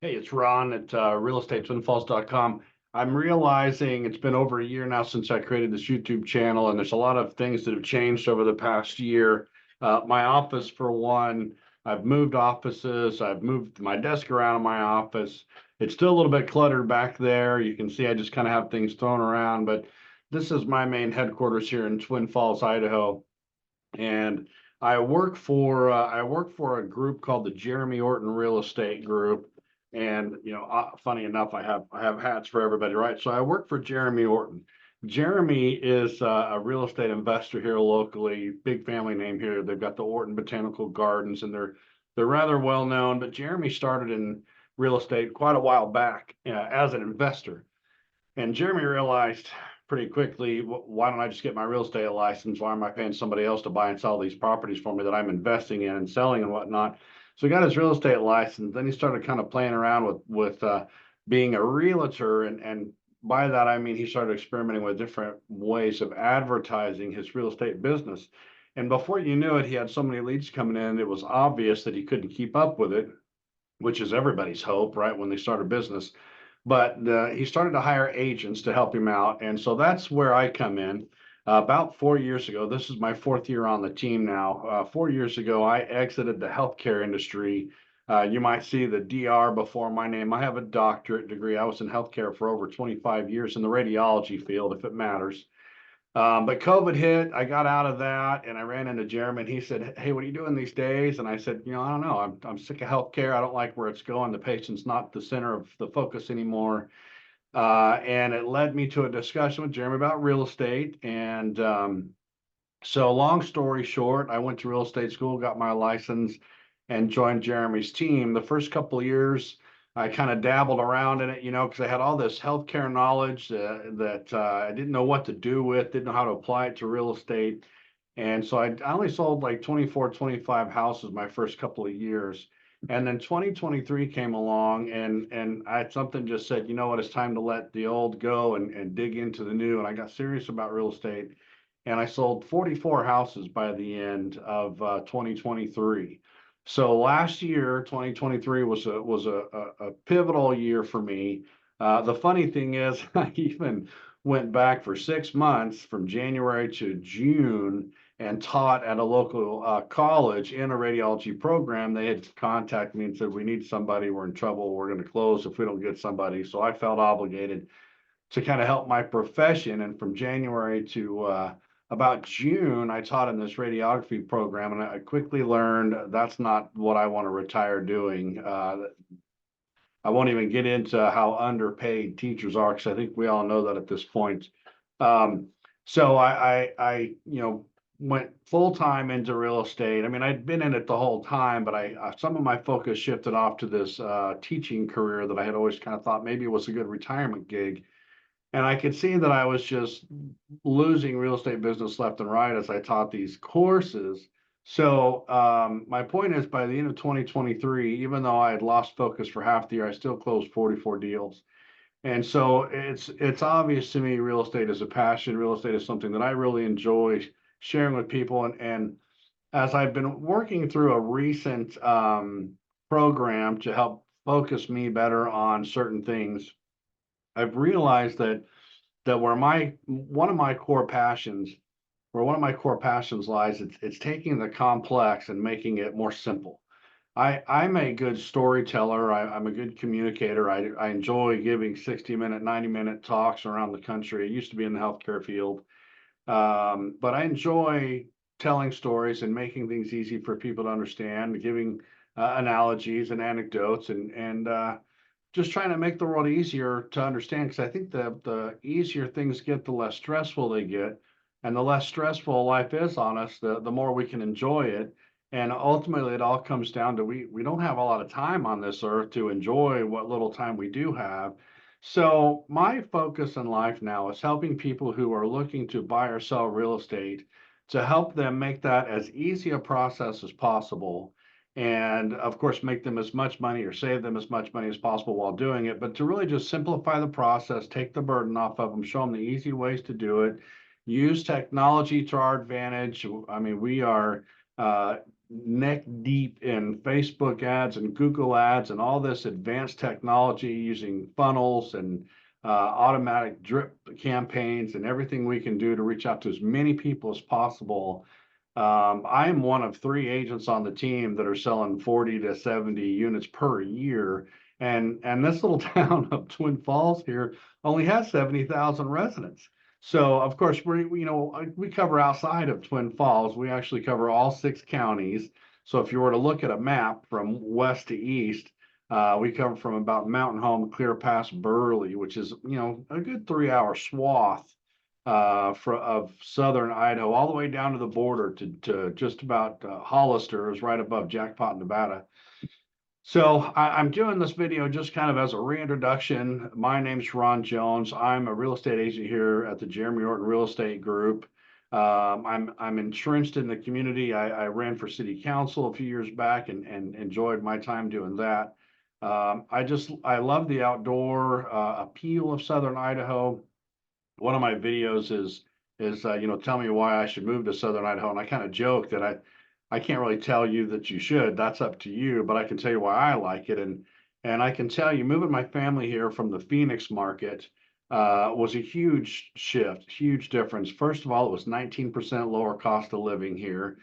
Hey, it's Ron at realestateswindfalls.com. I'm realizing it's been over a year now since I created this YouTube channel, and there's a lot of things that have changed over the past year. My office, for one, I've moved offices, I've moved my desk around in my office. It's still a little bit cluttered back there. You can see I just kind of have things thrown around, but this is my main headquarters here in Twin Falls, Idaho. And I work for a group called the Jeremy Orton Real Estate Group. And funny enough, I have hats for everybody, right? So I work for Jeremy Orton. Jeremy is a real estate investor here locally, big family name here. They've got the Orton Botanical Gardens, and they're rather well known. But Jeremy started in real estate quite a while back as an investor. And Jeremy realized pretty quickly, why don't I just get my real estate license? Why am I paying somebody else to buy and sell these properties for me that I'm investing in and selling and whatnot? So he got his real estate license. Then he started kind of playing around with being a realtor, and by that I mean he started experimenting with different ways of advertising his real estate business. And before you knew it, he had so many leads coming in, it was obvious that he couldn't keep up with it, which is everybody's hope, right? When they start a business. But he started to hire agents to help him out. And so that's where I come in. About 4 years ago, this is my fourth year on the team now. 4 years ago, I exited the healthcare industry. You might see the DR before my name. I have a doctorate degree. I was in healthcare for over 25 years in the radiology field, if it matters. But COVID hit, I got out of that and I ran into Jeremy and he said, "Hey, what are you doing these days?" And I said, I don't know. I'm sick of healthcare. I don't like where it's going. The patient's not the center of the focus anymore. And it led me to a discussion with Jeremy about real estate. And so, long story short, I went to real estate school, got my license, and joined Jeremy's team. The first couple of years, I kind of dabbled around in it, because I had all this healthcare knowledge that I didn't know what to do with, didn't know how to apply it to real estate. And so I only sold like 24, 25 houses my first couple of years. And then 2023 came along and I had something just said, you know what, it's time to let the old go and dig into the new. And I got serious about real estate and I sold 44 houses by the end of 2023. So last year, 2023 was a pivotal year for me. The funny thing is, I even went back for 6 months from January to June and taught at a local college in a radiology program. They had contacted me and said, "We need somebody. We're in trouble. We're going to close if we don't get somebody." So I felt obligated to kind of help my profession. And from January to about June, I taught in this radiography program, and I quickly learned that's not what I want to retire doing. I won't even get into how underpaid teachers are because I think we all know that at this point. Um, so I went full time into real estate. I mean, I'd been in it the whole time, but some of my focus shifted off to this teaching career that I had always kind of thought maybe it was a good retirement gig. And I could see that I was just losing real estate business left and right as I taught these courses. So my point is, by the end of 2023, even though I had lost focus for half the year, I still closed 44 deals. And so it's obvious to me real estate is a passion. Real estate is something that I really enjoy sharing with people. And as I've been working through a recent program to help focus me better on certain things, I've realized that where my one of my core passions where one of my core passions lies, it's taking the complex and making it more simple. I'm a good storyteller. I'm a good communicator. I enjoy giving 60-minute, 90-minute talks around the country. I used to be in the healthcare field, but I enjoy telling stories and making things easy for people to understand, giving analogies and anecdotes, and just trying to make the world easier to understand. Because I think the easier things get, the less stressful they get, and the less stressful life is on us, the more we can enjoy it. And ultimately, it all comes down to we don't have a lot of time on this earth to enjoy what little time we do have. So my focus in life now is helping people who are looking to buy or sell real estate to help them make that as easy a process as possible. And of course, make them as much money or save them as much money as possible while doing it, but to really just simplify the process, take the burden off of them, show them the easy ways to do it, use technology to our advantage. I mean, we are neck deep in Facebook ads and Google ads and all this advanced technology using funnels and automatic drip campaigns and everything we can do to reach out to as many people as possible. I am one of 3 agents on the team that are selling 40 to 70 units per year. And this little town of Twin Falls here only has 70,000 residents. So of course we cover outside of Twin Falls. We actually cover all 6 counties. So if you were to look at a map from west to east, we cover from about Mountain Home clear past Burley, which is a good 3 hour swath of southern Idaho, all the way down to the border to just about Hollister is right above Jackpot, Nevada. So I'm doing this video just kind of as a reintroduction. My name's Ron Jones. I'm a real estate agent here at the Jeremy Orton Real Estate Group. I'm entrenched in the community. I ran for city council a few years back and enjoyed my time doing that. I love the outdoor appeal of southern Idaho. One of my videos is tell me why I should move to southern Idaho, and I kind of joke that I can't really tell you that you should. That's up to you, but I can tell you why I like it. And I can tell you, moving my family here from the Phoenix market was a huge shift, huge difference. First of all, it was 19% lower cost of living here.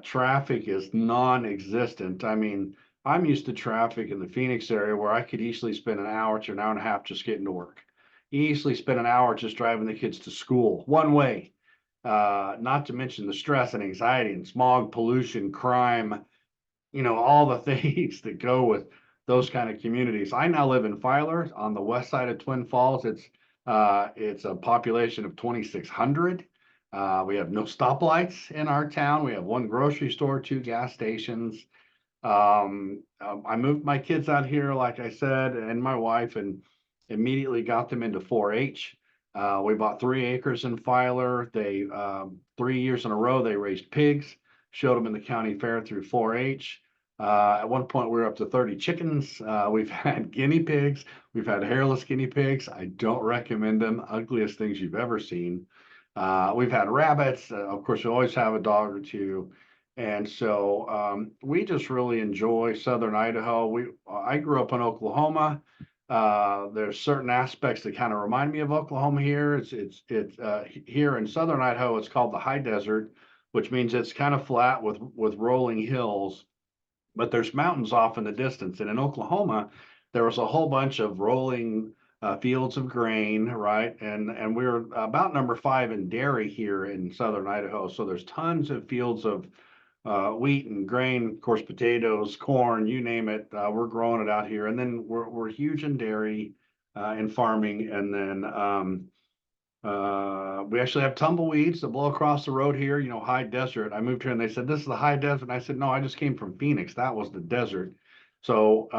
Traffic is non-existent. I mean, I'm used to traffic in the Phoenix area where I could easily spend an hour to an hour and a half just getting to work. Easily spend an hour just driving the kids to school one way. Not to mention the stress and anxiety and smog, pollution, crime, all the things that go with those kind of communities. I now live in Filer on the west side of Twin Falls. It's a population of 2,600. We have no stoplights in our town. We have one grocery store, 2 gas stations. I moved my kids out here, like I said, and my wife, and immediately got them into 4-H. We bought 3 acres in Filer. 3 years in a row, they raised pigs, showed them in the county fair through 4-H. At one point, we were up to 30 chickens. We've had guinea pigs. We've had hairless guinea pigs. I don't recommend them. Ugliest things you've ever seen. We've had rabbits. Of course, we always have a dog or two. And so we just really enjoy southern Idaho. I grew up in Oklahoma. There's certain aspects that kind of remind me of Oklahoma here. It's here in southern Idaho, it's called the high desert, which means it's kind of flat with rolling hills, but there's mountains off in the distance. And in Oklahoma, there was a whole bunch of rolling fields of grain, right? And we're about number 5 in dairy here in southern Idaho. So there's tons of fields of wheat and grain, of course, potatoes, corn, you name it. We're growing it out here. And then we're huge in dairy and farming. And then we actually have tumbleweeds that blow across the road here, high desert. I moved here and they said, this is the high desert. And I said, no, I just came from Phoenix. That was the desert. So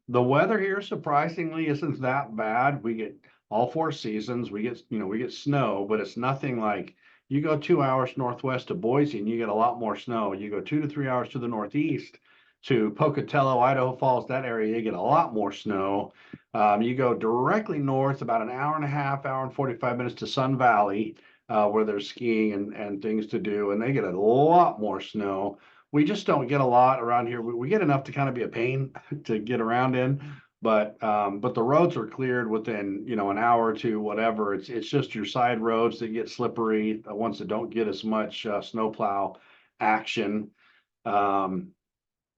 the weather here surprisingly isn't that bad. We get all 4 seasons. We get snow, but it's nothing like you go 2 hours northwest to Boise and you get a lot more snow. You go 2 to 3 hours to the northeast to Pocatello, Idaho Falls, that area, you get a lot more snow. You go directly north about an hour and a half, hour and 45 minutes to Sun Valley, where there's skiing and things to do, and they get a lot more snow. We just don't get a lot around here. We get enough to kind of be a pain to get around in, but the roads are cleared within an hour or two, whatever. It's just your side roads that get slippery, ones that don't get as much snowplow action.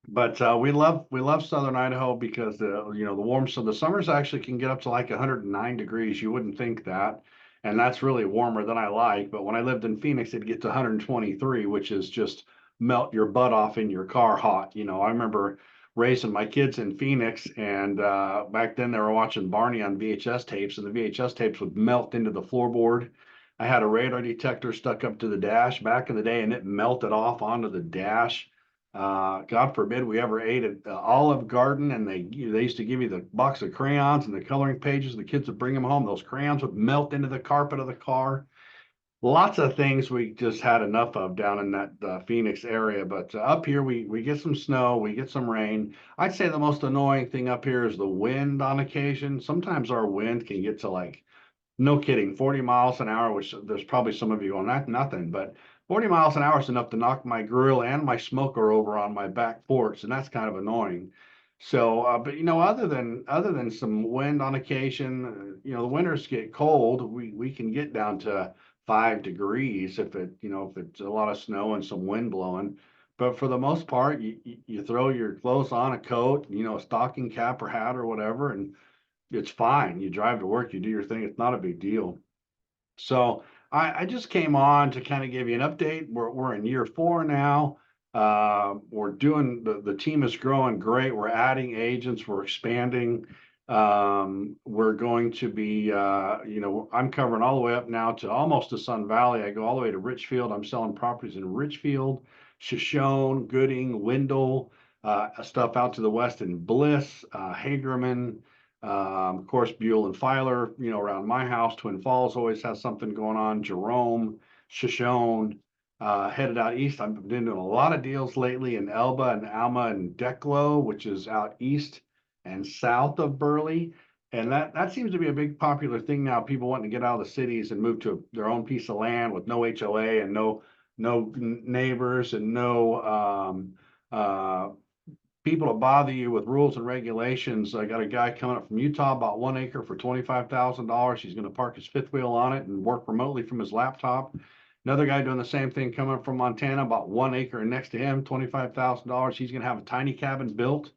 But we love southern Idaho because the warm, so the summers actually can get up to like 109 degrees. You wouldn't think that, and that's really warmer than I like. But when I lived in Phoenix, it'd get to 123, which is just melt your butt off in your car hot. I remember raising my kids in Phoenix, and back then they were watching Barney on VHS tapes, and the VHS tapes would melt into the floorboard. I had a radar detector stuck up to the dash back in the day, and it melted off onto the dash. God forbid we ever ate at Olive Garden, and they used to give you the box of crayons and the coloring pages. The kids would bring them home. Those crayons would melt into the carpet of the car. Lots of things we just had enough of down in that Phoenix area. But up here, we get some snow, we get some rain. I'd say the most annoying thing up here is the wind on occasion. Sometimes our wind can get to, like, no kidding, 40 miles an hour, which there's probably some of you going, that's nothing. But 40 miles an hour is enough to knock my grill and my smoker over on my back porch, and that's kind of annoying. So, but other than some wind on occasion, the winters get cold. We can get down to 5 degrees if it's a lot of snow and some wind blowing. But for the most part, you throw your clothes on, a coat, a stocking cap or hat or whatever, and it's fine. You drive to work, you do your thing. It's not a big deal. So I just came on to kind of give you an update. We're in year 4 now. We're doing the team is growing great. We're adding agents, we're expanding. We're going to be, I'm covering all the way up now to almost to Sun Valley. I go all the way to Richfield. I'm selling properties in Richfield, Shoshone, Gooding, Wendell, stuff out to the west in Bliss, Hagerman. Of course, Buell and Filer, around my house. Twin Falls always has something going on. Jerome, Shoshone, headed out east. I've been doing a lot of deals lately in Elba and Alma and Declo, which is out east and south of Burley. And that seems to be a big popular thing now. People wanting to get out of the cities and move to their own piece of land with no HOA and no neighbors and no people to bother you with rules and regulations. I got a guy coming up from Utah, bought 1 acre for $25,000. He's going to park his fifth wheel on it and work remotely from his laptop. Another guy doing the same thing coming up from Montana, bought 1 acre, and next to him, $25,000. He's going to have a tiny cabin built.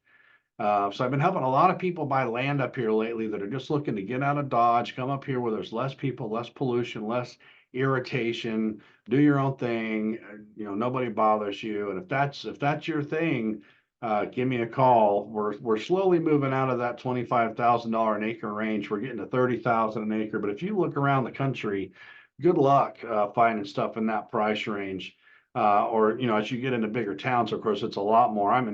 So I've been helping a lot of people buy land up here lately that are just looking to get out of Dodge, come up here where there's less people, less pollution, less irritation, do your own thing. Nobody bothers you. And if that's your thing, give me a call. We're slowly moving out of that $25,000 an acre range. We're getting to 30,000 an acre. But if you look around the country, good luck finding stuff in that price range. Or as you get into bigger towns, of course, it's a lot more. I'm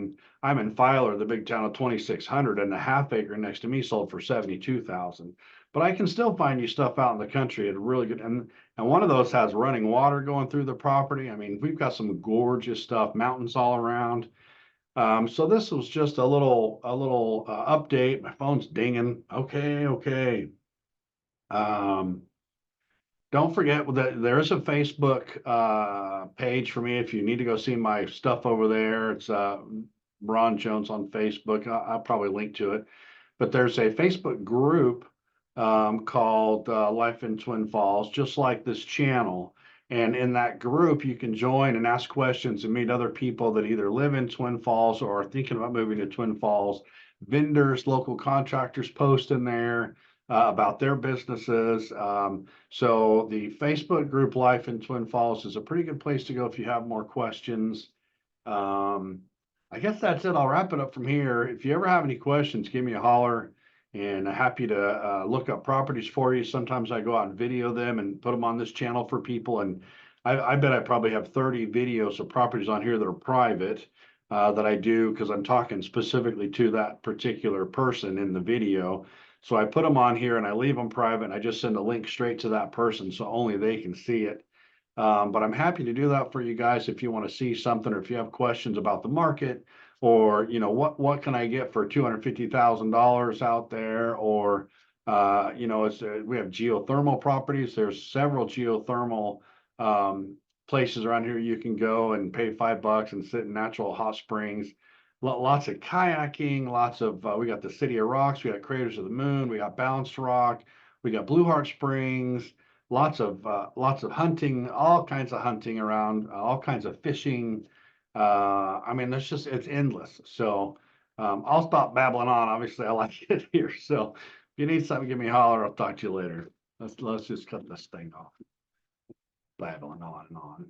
in Filer, the big town of 2,600, and the half acre next to me sold for 72,000. But I can still find you stuff out in the country at really good, and one of those has running water going through the property. I mean, we've got some gorgeous stuff, mountains all around. So this was just a little update. My phone's dinging. Okay. Um, don't forget that there is a Facebook page for me if you need to go see my stuff over there. It's Ron Jones on Facebook. I'll probably link to it. But there's a Facebook group called Life in Twin Falls, just like this channel. And in that group, you can join and ask questions and meet other people that either live in Twin Falls or are thinking about moving to Twin Falls. Vendors, local contractors post in there about their businesses. So the Facebook group Life in Twin Falls is a pretty good place to go if you have more questions. Um, I guess that's it. I'll wrap it up from here. If you ever have any questions, give me a holler, and I'm happy to look up properties for you. Sometimes I go out and video them and put them on this channel for people. And I bet I probably have 30 videos of properties on here that are private that I do because I'm talking specifically to that particular person in the video. So I put them on here and I leave them private, and I just send a link straight to that person so only they can see it. But I'm happy to do that for you guys if you want to see something, or if you have questions about the market, or what can I get for $250,000 out there, or we have geothermal properties. There's several geothermal places around here you can go and pay $5 and sit in natural hot springs. Lots of kayaking, lots of we got the City of Rocks, we got Craters of the Moon, we got Balanced Rock, we got Blue Heart Springs, lots of hunting, all kinds of hunting around, all kinds of fishing. I mean, it's endless. So I'll stop babbling on. Obviously, I like it here. So if you need something, give me a holler. I'll talk to you later. Let's just cut this thing off. Babbling on and on.